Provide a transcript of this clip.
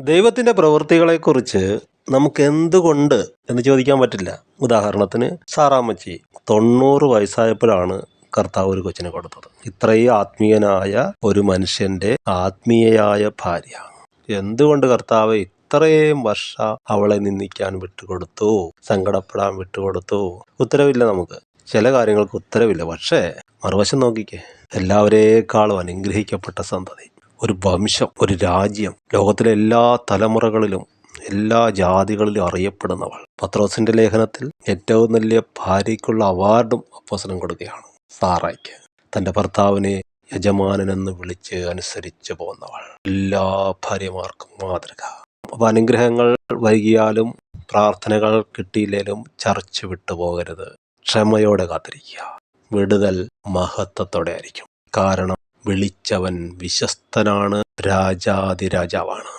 ദൈവത്തിൻ്റെ പ്രവൃത്തികളെക്കുറിച്ച് നമുക്ക് എന്തുകൊണ്ട് എന്ന് ചോദിക്കാൻ പറ്റില്ല. ഉദാഹരണത്തിന് സാറാമ്മച്ചി 90 വയസ്സായപ്പോഴാണ് കർത്താവ് ഒരു കൊച്ചിനെ കൊടുത്തത്. ഇത്രയും ആത്മീയനായ ഒരു മനുഷ്യൻ്റെ ആത്മീയയായ ഭാര്യ. എന്തുകൊണ്ട് കർത്താവ് ഇത്രയും വർഷം അവളെ നിന്ദിക്കാൻ വിട്ടുകൊടുത്തു, സങ്കടപ്പെടാൻ വിട്ടുകൊടുത്തു? ഉത്തരവില്ല. നമുക്ക് ചില കാര്യങ്ങൾക്ക് ഉത്തരവില്ല. പക്ഷേ മറുവശം നോക്കിക്കേ, എല്ലാവരേക്കാളും അനുഗ്രഹിക്കപ്പെട്ട സന്തതി, ഒരു വംശം, ഒരു രാജ്യം, ലോകത്തിലെ എല്ലാ തലമുറകളിലും എല്ലാ ജാതികളിലും അറിയപ്പെടുന്നവൾ. പത്രോസിന്റെ ലേഖനത്തിൽ ഏറ്റവും വലിയ ഭാര്യയ്ക്കുള്ള അവാർഡും അപ്പോസ്തലൻ കൊടുക്കുകയാണ് സാറായ്ക്ക്. തൻ്റെ ഭർത്താവിനെ യജമാനനെന്ന് വിളിച്ച് അനുസരിച്ച് പോന്നവൾ. എല്ലാ ഭാര്യമാർക്കും മാതൃക. അപ്പം അനുഗ്രഹങ്ങൾ വൈകിയാലും പ്രാർത്ഥനകൾ കിട്ടിയില്ലേലും ചർച്ച വിട്ടു പോകരുത്. ക്ഷമയോടെ കാത്തിരിക്കുക. വിടുതൽ മഹത്വത്തോടെ ആയിരിക്കും. കാരണം വിളിച്ചവൻ വിശ്വസ്തനാണ്, രാജാതിരാജാവാണ്.